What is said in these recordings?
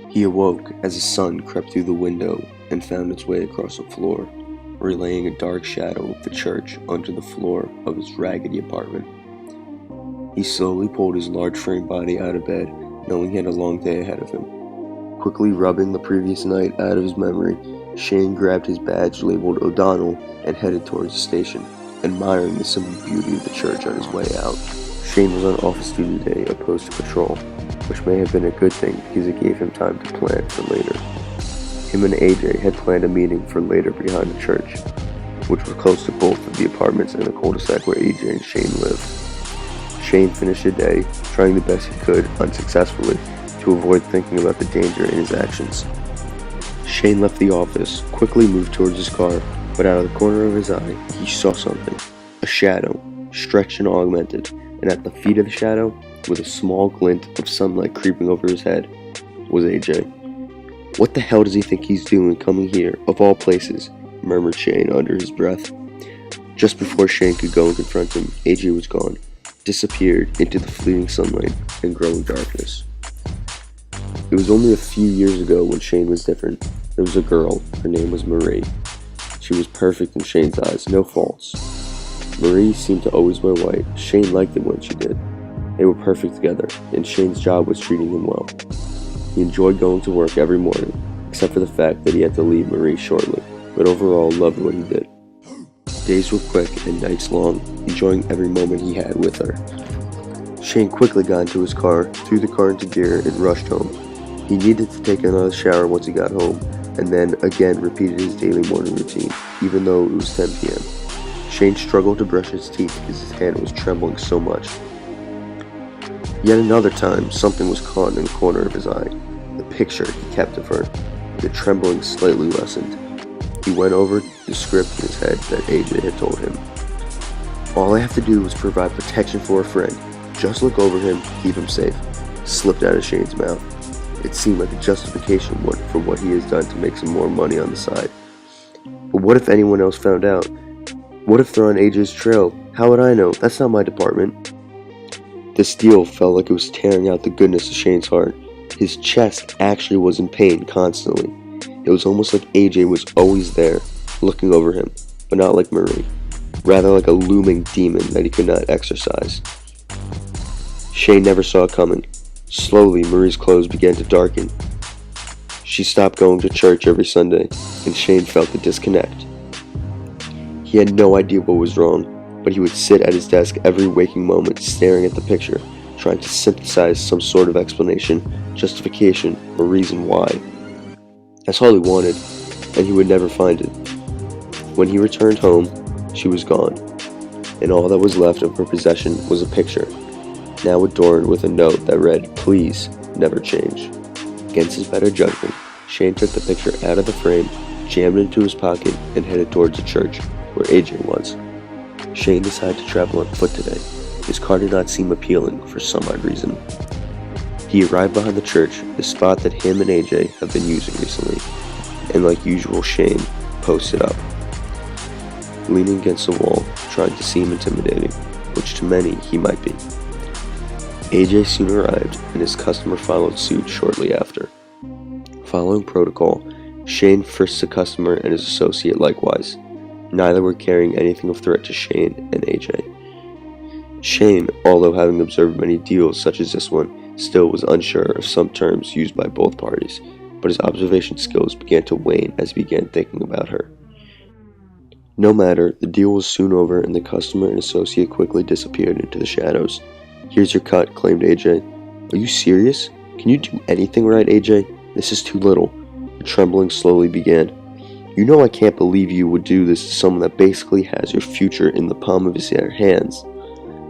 He awoke as the sun crept through the window and found its way across the floor, relaying a dark shadow of the church under the floor of his raggedy apartment. He slowly pulled his large framed body out of bed, knowing he had a long day ahead of him. Quickly rubbing the previous night out of his memory, Shane grabbed his badge labeled O'Donnell and headed towards the station, admiring the simple beauty of the church on his way out. Shane was on office duty today opposed to patrol, which may have been a good thing because it gave him time to plan for later. Him and AJ had planned a meeting for later behind the church, which was close to both of the apartments in the cul-de-sac where AJ and Shane lived. Shane finished the day, trying the best he could, unsuccessfully, to avoid thinking about the danger in his actions. Shane left the office, quickly moved towards his car, but out of the corner of his eye, he saw something. A shadow, stretched and augmented, and at the feet of the shadow, with a small glint of sunlight creeping over his head, was AJ. "What the hell does he think he's doing coming here, of all places?" murmured Shane under his breath. Just before Shane could go and confront him, AJ was gone, disappeared into the fleeting sunlight and growing darkness. It was only a few years ago when Shane was different. There was a girl, her name was Marie. She was perfect in Shane's eyes, no faults. Marie seemed to always wear white. Shane liked it when she did. They were perfect together, and Shane's job was treating him well. He enjoyed going to work every morning, except for the fact that he had to leave Marie shortly, but overall loved what he did. Days were quick and nights long, enjoying every moment he had with her. Shane quickly got into his car, threw the car into gear, and rushed home. He needed to take another shower once he got home, and then again repeated his daily morning routine, even though it was 10 p.m. Shane struggled to brush his teeth because his hand was trembling so much. Yet another time, something was caught in the corner of his eye. The picture he kept of her. The trembling slightly lessened. He went over the script in his head that AJ had told him. All I have to do is provide protection for a friend. Just look over him, keep him safe. Slipped out of Shane's mouth. It seemed like a justification for what he has done to make some more money on the side. But what if anyone else found out? What if they're on AJ's trail? How would I know? That's not my department. This deal felt like it was tearing out the goodness of Shane's heart. His chest actually was in pain constantly. It was almost like AJ was always there, looking over him, but not like Marie. Rather like a looming demon that he could not exorcise. Shane never saw it coming. Slowly, Marie's clothes began to darken. She stopped going to church every Sunday, and Shane felt the disconnect. He had no idea what was wrong, but he would sit at his desk every waking moment staring at the picture, trying to synthesize some sort of explanation, justification, or reason why. That's all he wanted, and he would never find it. When he returned home, she was gone, and all that was left of her possession was a picture, now adorned with a note that read, "Please, never change." Against his better judgment, Shane took the picture out of the frame, jammed it into his pocket, and headed towards the church, where AJ was. Shane decided to travel on foot today. His car did not seem appealing for some odd reason. He arrived behind the church, the spot that him and AJ have been using recently, and like usual Shane posted up, leaning against the wall, trying to seem intimidating, which to many he might be. AJ soon arrived, and his customer followed suit shortly after. Following protocol, Shane frisked the customer and his associate likewise. Neither were carrying anything of threat to Shane and AJ. Shane, although having observed many deals such as this one, still was unsure of some terms used by both parties, but his observation skills began to wane as he began thinking about her. No matter, the deal was soon over and the customer and associate quickly disappeared into the shadows. "Here's your cut," claimed AJ. "Are you serious? Can you do anything right, AJ? This is too little." The trembling slowly began. "You know I can't believe you would do this to someone that basically has your future in the palm of his hands."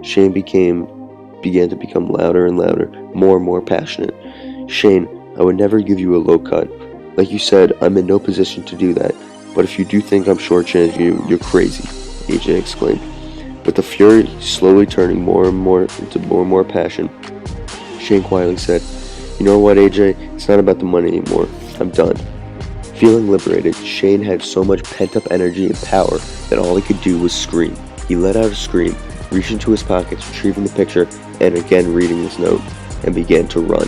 Shane began to become louder and louder, more and more passionate. "Shane, I would never give you a low cut. Like you said, I'm in no position to do that. But if you do think I'm shortchanging you, you're crazy," AJ exclaimed, with the fury slowly turning more and more passion. Shane quietly said, "You know what, AJ? It's not about the money anymore. I'm done." Feeling liberated, Shane had so much pent-up energy and power that all he could do was scream. He let out a scream, reached into his pockets, retrieving the picture and again reading his note, and began to run.